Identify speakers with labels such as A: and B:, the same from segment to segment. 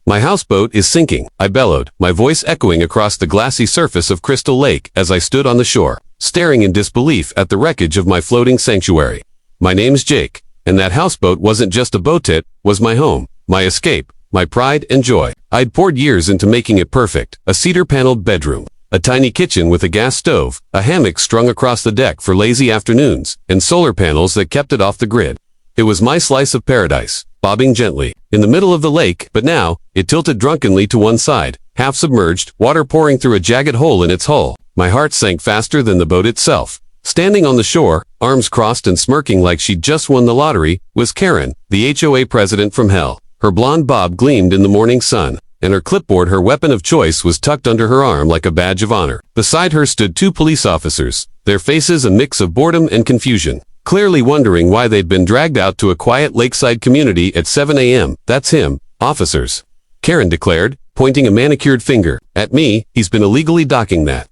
A: My houseboat is sinking, I bellowed, my voice echoing across the glassy surface of Crystal Lake as I stood on the shore, staring in disbelief at the wreckage of my floating sanctuary. My name's Jake, and that houseboat wasn't just a boat, it was my home, my escape, my pride and joy. I'd poured years into making it perfect, a cedar-paneled bedroom, a tiny kitchen with a gas stove, a hammock strung across the deck for lazy afternoons, and solar panels that kept it off the grid. It was my slice of paradise, bobbing gently, in the middle of the lake, but now, it tilted drunkenly to one side, half submerged, water pouring through a jagged hole in its hull. My heart sank faster than the boat itself. Standing on the shore, arms crossed and smirking like she'd just won the lottery, was Karen, the HOA president from hell. Her blonde bob gleamed in the morning sun, and her clipboard, her weapon of choice, was tucked under her arm like a badge of honor. Beside her stood two police officers, their faces a mix of boredom and confusion, clearly wondering why they'd been dragged out to a quiet lakeside community at 7 a.m. That's him, officers, Karen declared, pointing a manicured finger at me. He's been illegally docking that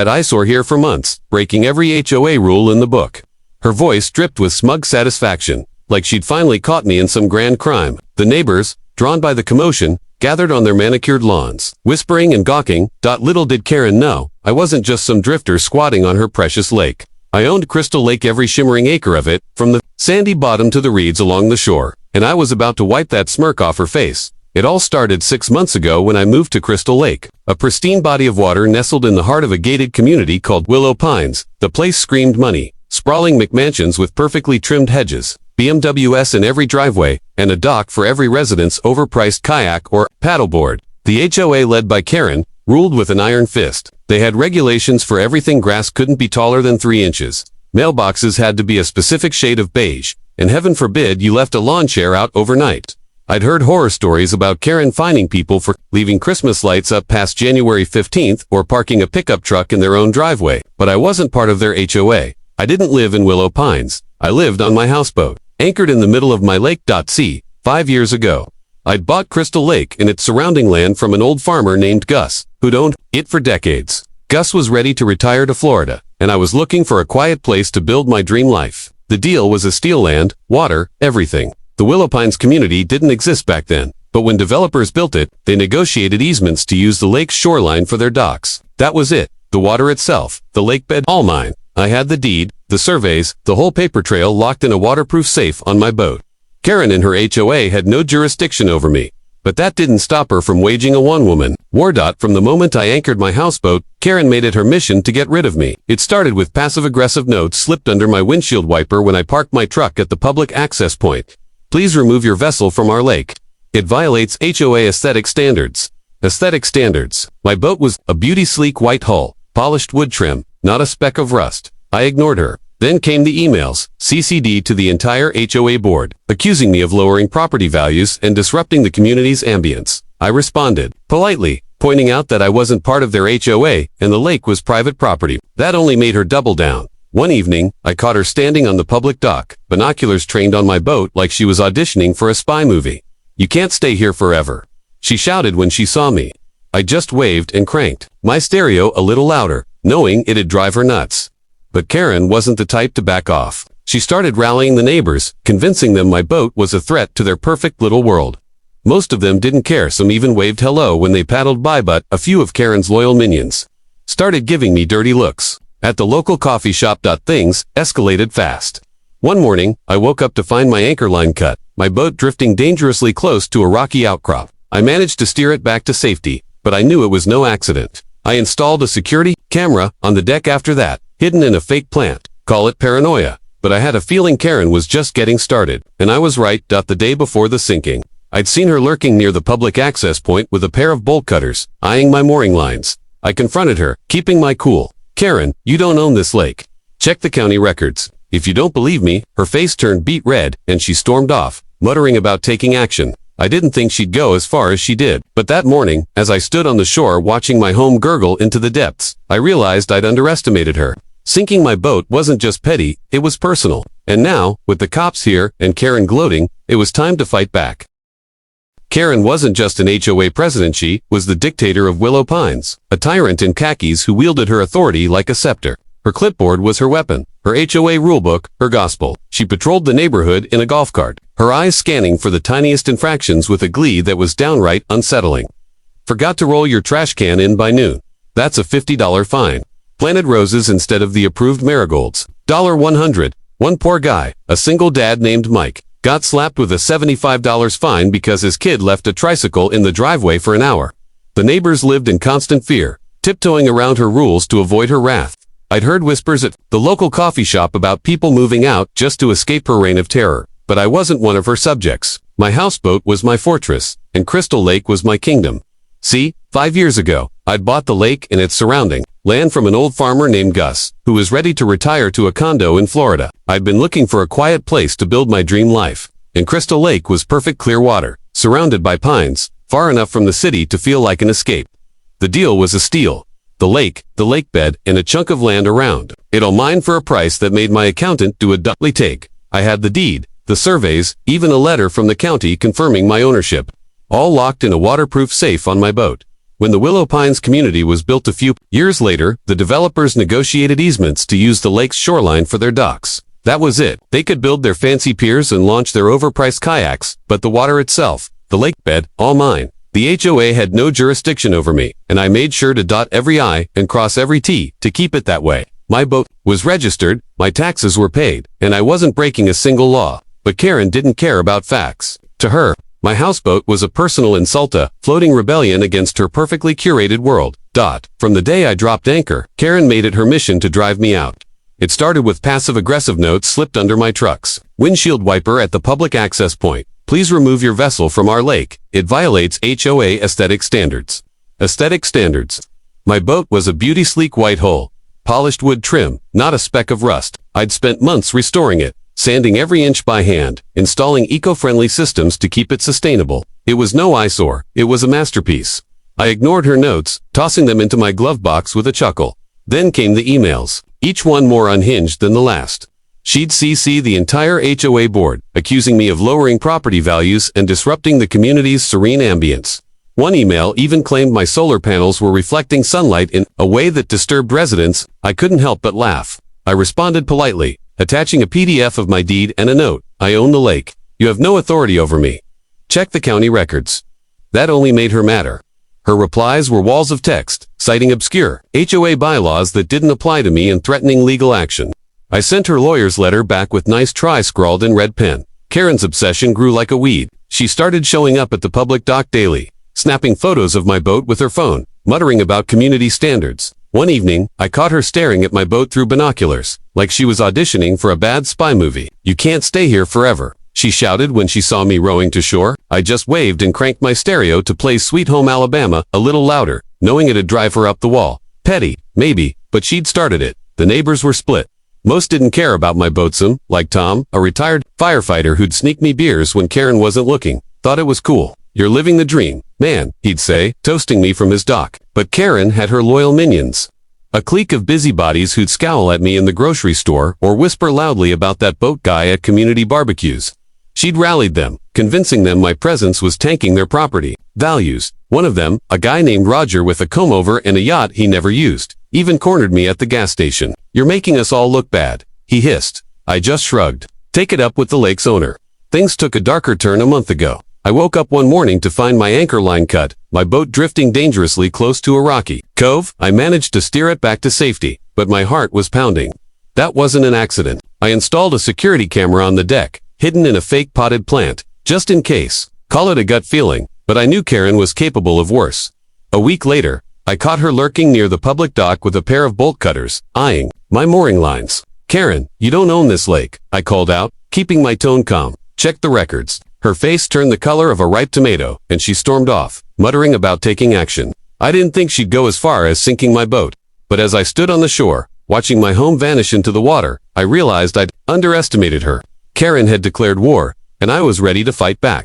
A: eyesore here for months, breaking every HOA rule in the book. Her voice dripped with smug satisfaction, like she'd finally caught me in some grand crime. The neighbors, drawn by the commotion, gathered on their manicured lawns, whispering and gawking. Little did Karen know, I wasn't just some drifter squatting on her precious lake. I owned Crystal Lake, every shimmering acre of it, from the sandy bottom to the reeds along the shore, and I was about to wipe that smirk off her face. It all started 6 months ago when I moved to Crystal Lake, a pristine body of water nestled in the heart of a gated community called Willow Pines. The place screamed money, sprawling McMansions with perfectly trimmed hedges, BMWs in every driveway, and a dock for every resident's overpriced kayak or paddleboard. The HOA, led by Karen, ruled with an iron fist. They had regulations for everything. Grass couldn't be taller than 3 inches. Mailboxes had to be a specific shade of beige, and heaven forbid you left a lawn chair out overnight. I'd heard horror stories about Karen fining people for leaving Christmas lights up past January 15th or parking a pickup truck in their own driveway, but I wasn't part of their HOA. I didn't live in Willow Pines. I lived on my houseboat, anchored in the middle of my lake. 5 years ago, I'd bought Crystal Lake and its surrounding land from an old farmer named Gus, who'd owned it for decades. Gus was ready to retire to Florida, and I was looking for a quiet place to build my dream life. The deal was a steal land, water, everything. The Willow Pines community didn't exist back then, but when developers built it, they negotiated easements to use the lake's shoreline for their docks. That was it. The water itself, the lake bed, all mine. I had the deed, the surveys, the whole paper trail locked in a waterproof safe on my boat. Karen and her HOA had no jurisdiction over me, but that didn't stop her from waging a one-woman war. From the moment I anchored my houseboat, Karen made it her mission to get rid of me. It started with passive-aggressive notes slipped under my windshield wiper when I parked my truck at the public access point. Please remove your vessel from our lake. It violates HOA aesthetic standards. Aesthetic standards. My boat was a beauty, sleek white hull, polished wood trim, not a speck of rust. I ignored her. Then came the emails, CC'd to the entire HOA board, accusing me of lowering property values and disrupting the community's ambience. I responded, politely, pointing out that I wasn't part of their HOA and the lake was private property. That only made her double down. One evening, I caught her standing on the public dock, binoculars trained on my boat like she was auditioning for a spy movie. You can't stay here forever, she shouted when she saw me. I just waved and cranked my stereo a little louder, knowing it'd drive her nuts. But Karen wasn't the type to back off. She started rallying the neighbors, convincing them my boat was a threat to their perfect little world. Most of them didn't care, some even waved hello when they paddled by, but a few of Karen's loyal minions started giving me dirty looks. At the local coffee shop, things escalated fast. One morning, I woke up to find my anchor line cut, my boat drifting dangerously close to a rocky outcrop. I managed to steer it back to safety, but I knew it was no accident. I installed a security camera on the deck after that, hidden in a fake plant. Call it paranoia, but I had a feeling Karen was just getting started, and I was right. The day before the sinking, I'd seen her lurking near the public access point with a pair of bolt cutters, eyeing my mooring lines. I confronted her, keeping my cool. Karen, you don't own this lake. Check the county records. If you don't believe me, her face turned beet red, and she stormed off, muttering about taking action. I didn't think she'd go as far as she did. But that morning, as I stood on the shore watching my home gurgle into the depths, I realized I'd underestimated her. Sinking my boat wasn't just petty, it was personal. And now, with the cops here and Karen gloating, it was time to fight back. Karen wasn't just an HOA president, she was the dictator of Willow Pines, a tyrant in khakis who wielded her authority like a scepter. Her clipboard was her weapon, her HOA rulebook, her gospel. She patrolled the neighborhood in a golf cart, her eyes scanning for the tiniest infractions with a glee that was downright unsettling. Forgot to roll your trash can in by noon. That's a $50 fine. Planted roses instead of the approved marigolds. $100. One poor guy, a single dad named Mike, got slapped with a $75 fine because his kid left a tricycle in the driveway for an hour. The neighbors lived in constant fear, tiptoeing around her rules to avoid her wrath. I'd heard whispers at the local coffee shop about people moving out just to escape her reign of terror, but I wasn't one of her subjects. My houseboat was my fortress, and Crystal Lake was my kingdom. See, 5 years ago, I'd bought the lake and its surrounding land from an old farmer named Gus, who was ready to retire to a condo in Florida. I'd been looking for a quiet place to build my dream life, and Crystal Lake was perfect clear water, surrounded by pines, far enough from the city to feel like an escape. The deal was a steal. The lake bed, and a chunk of land around it all mine for a price that made my accountant do a doubly take. I had the deed, the surveys, even a letter from the county confirming my ownership, all locked in a waterproof safe on my boat. When the Willow Pines community was built a few years later, the developers negotiated easements to use the lake's shoreline for their docks. That was it. They could build their fancy piers and launch their overpriced kayaks, but the water itself, the lake bed, all mine. The HOA had no jurisdiction over me, and I made sure to dot every I and cross every T to keep it that way. My boat was registered, my taxes were paid, and I wasn't breaking a single law. But Karen didn't care about facts. To her, my houseboat was a personal insult, a floating rebellion against her perfectly curated world. From the day I dropped anchor, Karen made it her mission to drive me out. It started with passive-aggressive notes slipped under my truck's windshield wiper at the public access point. Please remove your vessel from our lake. It violates HOA aesthetic standards. Aesthetic standards. My boat was a beauty sleek white hull, polished wood trim, not a speck of rust. I'd spent months restoring it, sanding every inch by hand, installing eco-friendly systems to keep it sustainable. It was no eyesore, it was a masterpiece. I ignored her notes, tossing them into my glove box with a chuckle. Then came the emails, each one more unhinged than the last. She'd CC the entire HOA board, accusing me of lowering property values and disrupting the community's serene ambience. One email even claimed my solar panels were reflecting sunlight in a way that disturbed residents. I couldn't help but laugh. I responded politely, attaching a PDF of my deed and a note. I own the lake. You have no authority over me. Check the county records. That only made her madder. Her replies were walls of text, citing obscure HOA bylaws that didn't apply to me and threatening legal action. I sent her lawyer's letter back with nice try scrawled in red pen. Karen's obsession grew like a weed. She started showing up at the public dock daily, snapping photos of my boat with her phone, muttering about community standards. One evening, I caught her staring at my boat through binoculars, like she was auditioning for a bad spy movie. "You can't stay here forever," she shouted when she saw me rowing to shore. I just waved and cranked my stereo to play Sweet Home Alabama a little louder, knowing it'd drive her up the wall. Petty, maybe, but she'd started it. The neighbors were split. Most didn't care about my boatswain, like Tom, a retired firefighter who'd sneak me beers when Karen wasn't looking. Thought it was cool. "You're living the dream, man," he'd say, toasting me from his dock. But Karen had her loyal minions. A clique of busybodies who'd scowl at me in the grocery store or whisper loudly about that boat guy at community barbecues. She'd rallied them, convincing them my presence was tanking their property values. One of them, a guy named Roger with a comb-over and a yacht he never used, even cornered me at the gas station. "You're making us all look bad," he hissed. I just shrugged. "Take it up with the lake's owner." Things took a darker turn a month ago. I woke up one morning to find my anchor line cut, my boat drifting dangerously close to a rocky cove. I managed to steer it back to safety, but my heart was pounding. That wasn't an accident. I installed a security camera on the deck, hidden in a fake potted plant, just in case. Call it a gut feeling, but I knew Karen was capable of worse. A week later, I caught her lurking near the public dock with a pair of bolt cutters, eyeing my mooring lines. "Karen, you don't own this lake," I called out, keeping my tone calm. "Check the records." Her face turned the color of a ripe tomato, and she stormed off, muttering about taking action. I didn't think she'd go as far as sinking my boat. But as I stood on the shore, watching my home vanish into the water, I realized I'd underestimated her. Karen had declared war, and I was ready to fight back.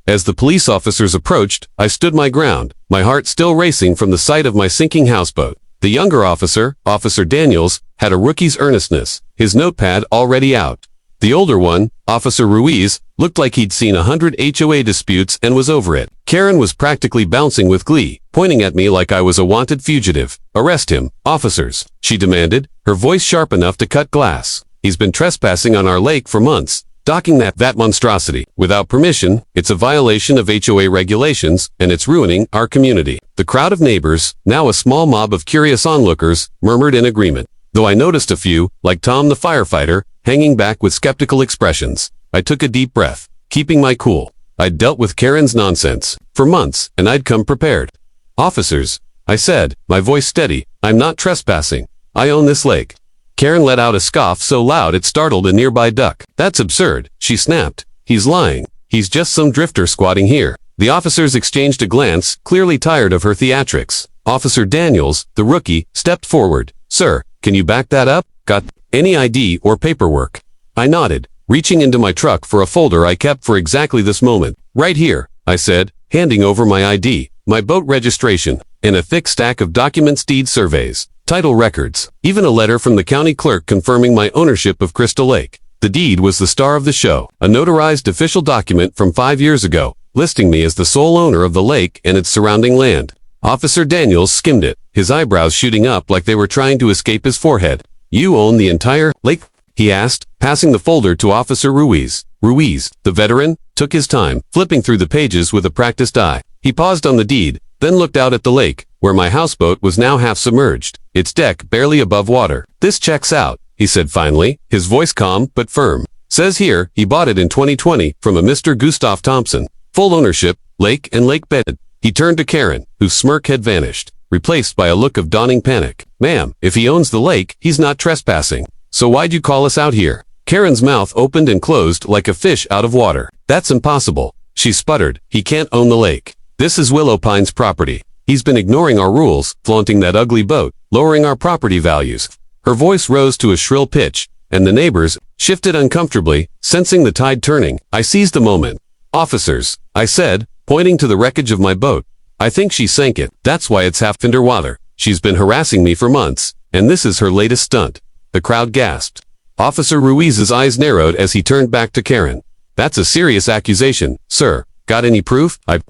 A: As the police officers approached, I stood my ground, my heart still racing from the sight of my sinking houseboat. The younger officer, Officer Daniels, had a rookie's earnestness, his notepad already out. The older one, Officer Ruiz looked like he'd seen 100 HOA disputes and was over it. Karen was practically bouncing with glee, pointing at me like I was a wanted fugitive. "Arrest him, officers," she demanded, her voice sharp enough to cut glass. "He's been trespassing on our lake for months, docking that monstrosity without permission. It's a violation of HOA regulations, and it's ruining our community." The crowd of neighbors, now a small mob of curious onlookers, murmured in agreement, though I noticed a few, like Tom the firefighter, hanging back with skeptical expressions. I took a deep breath, keeping my cool. I'd dealt with Karen's nonsense for months, and I'd come prepared. "Officers," I said, my voice steady, "I'm not trespassing. I own this lake." Karen let out a scoff so loud it startled a nearby duck. "That's absurd," she snapped. "He's lying. He's just some drifter squatting here." The officers exchanged a glance, clearly tired of her theatrics. Officer Daniels, the rookie, stepped forward. "Sir, can you back that up? Got any ID or paperwork?" I nodded, reaching into my truck for a folder I kept for exactly this moment. "Right here," I said, handing over my ID, my boat registration, and a thick stack of documents, deed surveys, title records, even a letter from the county clerk confirming my ownership of Crystal Lake. The deed was the star of the show, a notarized official document from 5 years ago, listing me as the sole owner of the lake and its surrounding land. Officer Daniels skimmed it, his eyebrows shooting up like they were trying to escape his forehead. "You own the entire lake?" he asked, passing the folder to Officer Ruiz. Ruiz, the veteran, took his time, flipping through the pages with a practiced eye. He paused on the deed, then looked out at the lake, where my houseboat was now half submerged, its deck barely above water. "This checks out," he said finally, his voice calm but firm. "Says here, he bought it in 2020 from a Mr. Gustav Thompson. Full ownership, lake and lake bed." He turned to Karen, whose smirk had vanished, replaced by a look of dawning panic. "Ma'am, if he owns the lake, he's not trespassing. So why'd you call us out here?" Karen's mouth opened and closed like a fish out of water. "That's impossible," she sputtered. "He can't own the lake. This is Willow Pine's property. He's been ignoring our rules, flaunting that ugly boat, lowering our property values." Her voice rose to a shrill pitch, and the neighbors shifted uncomfortably, sensing the tide turning. I seized the moment. "Officers," I said, pointing to the wreckage of my boat. "I think she sank it. That's why it's half underwater. She's been harassing me for months, and this is her latest stunt." The crowd gasped. Officer Ruiz's eyes narrowed as he turned back to Karen. "That's a serious accusation, sir. Got any proof?" I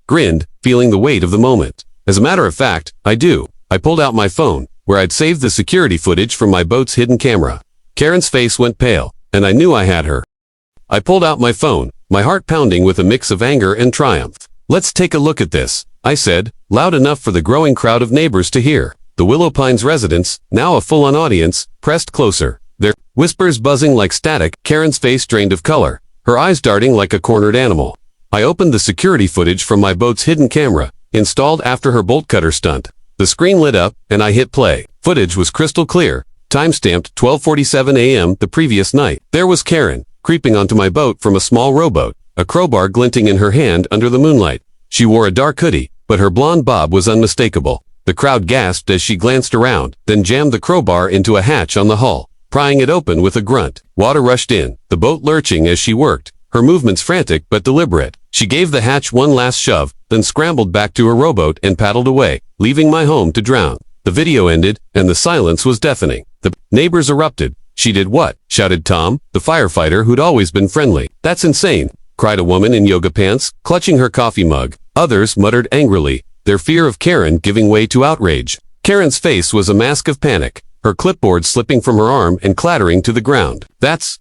A: grinned, feeling the weight of the moment. "As a matter of fact, I do." I pulled out my phone, where I'd saved the security footage from my boat's hidden camera. Karen's face went pale, and I knew I had her. I pulled out my phone, my heart pounding with a mix of anger and triumph. "Let's take a look at this," I said, loud enough for the growing crowd of neighbors to hear. The Willow Pines residents, now a full-on audience, pressed closer, their whispers buzzing like static. Karen's face drained of color, her eyes darting like a cornered animal. I opened the security footage from my boat's hidden camera, installed after her bolt cutter stunt. The screen lit up, and I hit play. Footage was crystal clear, time-stamped 12:47 a.m. the previous night. There was Karen, creeping onto my boat from a small rowboat, a crowbar glinting in her hand under the moonlight. She wore a dark hoodie, but her blonde bob was unmistakable. The crowd gasped as she glanced around, then jammed the crowbar into a hatch on the hull, prying it open with a grunt. Water rushed in, the boat lurching as she worked, her movements frantic but deliberate. She gave the hatch one last shove, then scrambled back to her rowboat and paddled away, leaving my home to drown. The video ended, and the silence was deafening. The neighbors erupted. "She did what?" shouted Tom, the firefighter who'd always been friendly. "That's insane," cried a woman in yoga pants, clutching her coffee mug. Others muttered angrily, their fear of Karen giving way to outrage. Karen's face was a mask of panic, her clipboard slipping from her arm and clattering to the ground. That's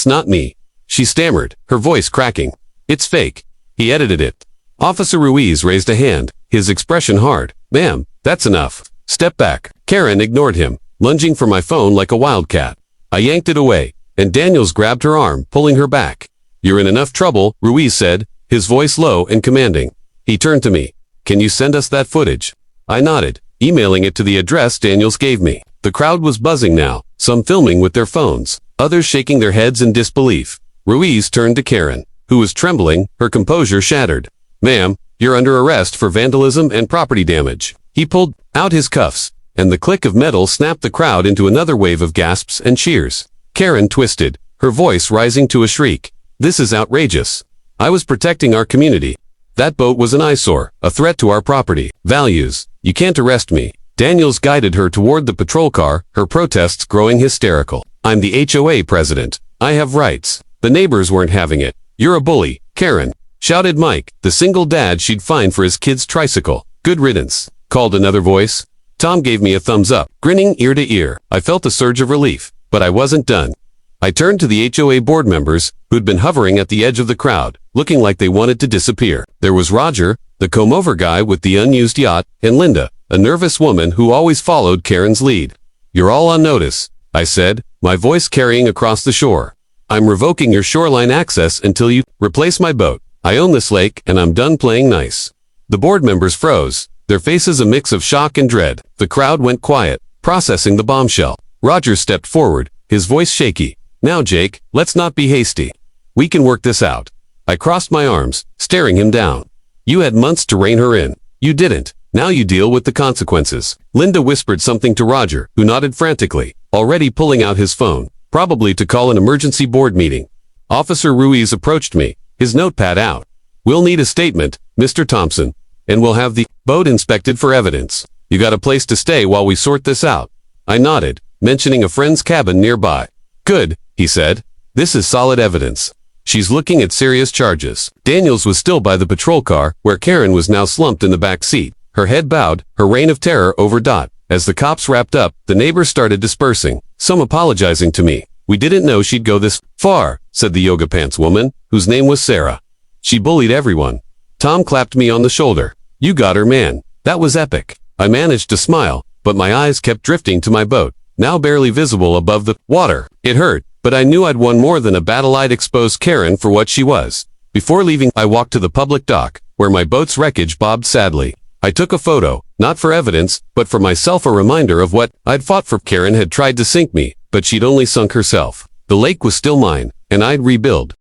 A: not me," she stammered, her voice cracking. "It's fake. He edited it." Officer Ruiz raised a hand, his expression hard. "Ma'am, that's enough. Step back." Karen ignored him, lunging for my phone like a wildcat. I yanked it away, and Daniels grabbed her arm, pulling her back. "You're in enough trouble," Ruiz said, his voice low and commanding. He turned to me. "Can you send us that footage?" I nodded, emailing it to the address Daniels gave me. The crowd was buzzing now, some filming with their phones, others shaking their heads in disbelief. Ruiz turned to Karen, who was trembling, her composure shattered. "Ma'am, you're under arrest for vandalism and property damage." He pulled out his cuffs, and the click of metal snapped the crowd into another wave of gasps and cheers. Karen twisted, her voice rising to a shriek. "This is outrageous. I was protecting our community. That boat was an eyesore, a threat to our property values. You can't arrest me." Daniels guided her toward the patrol car, her protests growing hysterical. "I'm the HOA president. I have rights. The neighbors weren't having it. "You're a bully, Karen," shouted Mike, the single dad she'd find for his kid's tricycle. "Good riddance," called another voice. Tom gave me a thumbs up, grinning ear to ear. I felt a surge of relief, but I wasn't done. I turned to the HOA board members, who'd been hovering at the edge of the crowd, looking like they wanted to disappear. There was Roger, the comb-over guy with the unused yacht, and Linda, a nervous woman who always followed Karen's lead. "You're all on notice," I said, my voice carrying across the shore. "I'm revoking your shoreline access until you replace my boat. I own this lake, and I'm done playing nice." The board members froze, their faces a mix of shock and dread. The crowd went quiet, processing the bombshell. Roger stepped forward, his voice shaky. "Now, Jake, let's not be hasty. We can work this out." I crossed my arms, staring him down. "You had months to rein her in. You didn't. Now you deal with the consequences." Linda whispered something to Roger, who nodded frantically, already pulling out his phone, probably to call an emergency board meeting. Officer Ruiz approached me, his notepad out. "We'll need a statement, Mr. Thompson, and we'll have the boat inspected for evidence. You got a place to stay while we sort this out." I nodded, mentioning a friend's cabin nearby. "Good," he said. "This is solid evidence. She's looking at serious charges." Daniels was still by the patrol car, where Karen was now slumped in the back seat, her head bowed, her reign of terror over Dot. As the cops wrapped up, the neighbors started dispersing, some apologizing to me. "We didn't know she'd go this far," said the yoga pants woman, whose name was Sarah. "She bullied everyone." Tom clapped me on the shoulder. "You got her, man. That was epic." I managed to smile, but my eyes kept drifting to my boat, now barely visible above the water. It hurt, but I knew I'd won more than a battle. I'd exposed Karen for what she was. Before leaving, I walked to the public dock, where my boat's wreckage bobbed sadly. I took a photo, not for evidence, but for myself, a reminder of what I'd fought for. Karen had tried to sink me, but she'd only sunk herself. The lake was still mine, and I'd rebuild.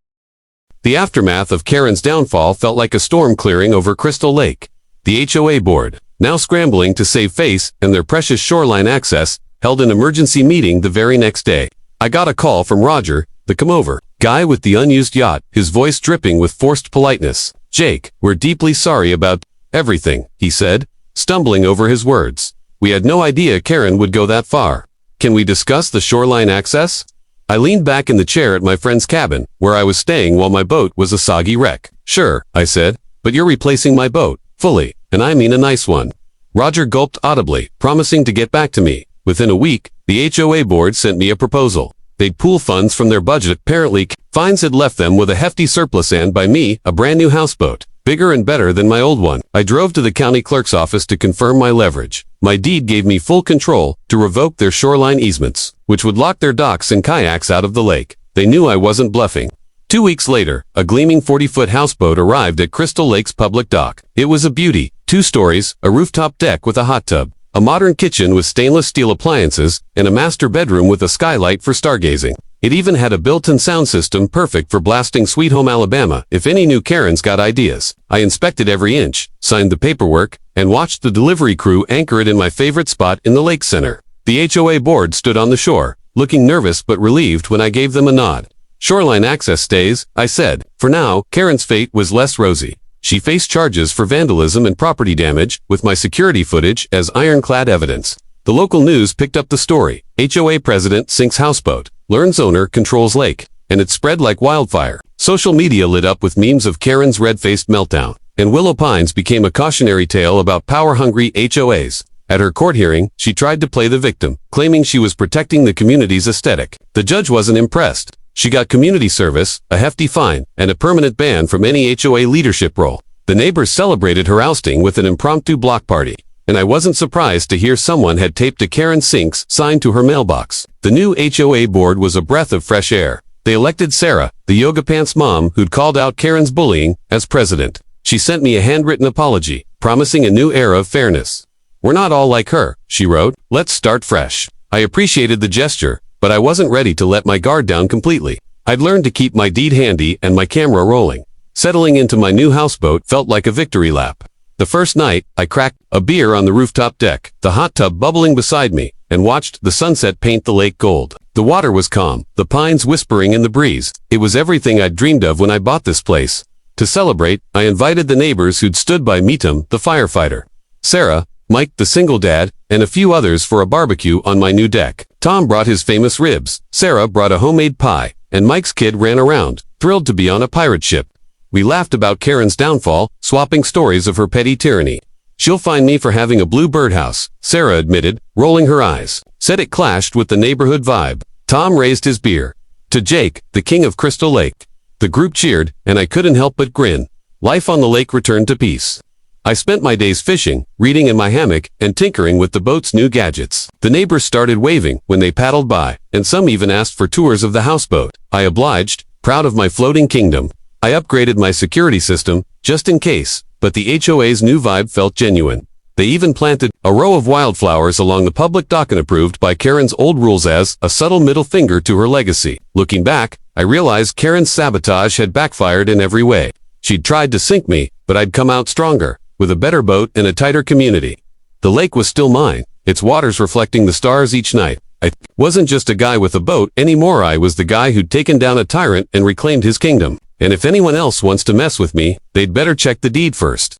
A: The aftermath of Karen's downfall felt like a storm clearing over Crystal Lake. The HOA board, now scrambling to save face and their precious shoreline access, held an emergency meeting the very next day. I got a call from Roger, the come-over guy with the unused yacht, his voice dripping with forced politeness. "Jake, we're deeply sorry about everything," he said, stumbling over his words. "We had no idea Karen would go that far. Can we discuss the shoreline access?" I leaned back in the chair at my friend's cabin, where I was staying while my boat was a soggy wreck. "Sure," I said, "but you're replacing my boat, fully, and I mean a nice one." Roger gulped audibly, promising to get back to me. Within a week, the HOA board sent me a proposal. They'd pool funds from their budget. Apparently, fines had left them with a hefty surplus, and by me, a brand new houseboat, bigger and better than my old one. I drove to the county clerk's office to confirm my leverage. My deed gave me full control to revoke their shoreline easements, which would lock their docks and kayaks out of the lake. They knew I wasn't bluffing. 2 weeks later, a gleaming 40-foot houseboat arrived at Crystal Lake's public dock. It was a beauty. 2 stories, a rooftop deck with a hot tub, a modern kitchen with stainless steel appliances, and a master bedroom with a skylight for stargazing. It even had a built-in sound system perfect for blasting Sweet Home Alabama if any new Karen's got ideas. I inspected every inch, signed the paperwork, and watched the delivery crew anchor it in my favorite spot in the lake center. The HOA board stood on the shore, looking nervous but relieved when I gave them a nod. "Shoreline access stays," I said. For now, Karen's fate was less rosy. She faced charges for vandalism and property damage, with my security footage as ironclad evidence. The local news picked up the story. HOA president sinks houseboat, learns owner controls lake, and it spread like wildfire. Social media lit up with memes of Karen's red-faced meltdown, and Willow Pines became a cautionary tale about power-hungry HOAs. At her court hearing, she tried to play the victim, claiming she was protecting the community's aesthetic. The judge wasn't impressed. She got community service, a hefty fine, and a permanent ban from any HOA leadership role. The neighbors celebrated her ousting with an impromptu block party, and I wasn't surprised to hear someone had taped a Karen Sinks sign to her mailbox. The new HOA board was a breath of fresh air. They elected Sarah, the yoga pants mom who'd called out Karen's bullying, as president. She sent me a handwritten apology, promising a new era of fairness. "We're not all like her," she wrote. "Let's start fresh." I appreciated the gesture, but I wasn't ready to let my guard down completely. I'd learned to keep my deed handy and my camera rolling. Settling into my new houseboat felt like a victory lap. The first night, I cracked a beer on the rooftop deck, the hot tub bubbling beside me, and watched the sunset paint the lake gold. The water was calm, the pines whispering in the breeze. It was everything I'd dreamed of when I bought this place. To celebrate, I invited the neighbors who'd stood by Meetum, the firefighter, Sarah, Mike, the single dad, and a few others for a barbecue on my new deck. Tom brought his famous ribs. Sarah brought a homemade pie, and Mike's kid ran around, thrilled to be on a pirate ship. We laughed about Karen's downfall, swapping stories of her petty tyranny. She'll find me for having a blue birdhouse, Sarah admitted, rolling her eyes. Said it clashed with the neighborhood vibe. Tom raised his beer. To Jake, the king of Crystal Lake. The group cheered, and I couldn't help but grin. Life on the lake returned to peace. I spent my days fishing, reading in my hammock, and tinkering with the boat's new gadgets. The neighbors started waving when they paddled by, and some even asked for tours of the houseboat. I obliged, proud of my floating kingdom. I upgraded my security system, just in case, but the HOA's new vibe felt genuine. They even planted a row of wildflowers along the public dock and approved by Karen's old rules as a subtle middle finger to her legacy. Looking back, I realized Karen's sabotage had backfired in every way. She'd tried to sink me, but I'd come out stronger, with a better boat and a tighter community. The lake was still mine, its waters reflecting the stars each night. I wasn't just a guy with a boat anymore. I was the guy who'd taken down a tyrant and reclaimed his kingdom. And if anyone else wants to mess with me, they'd better check the deed first.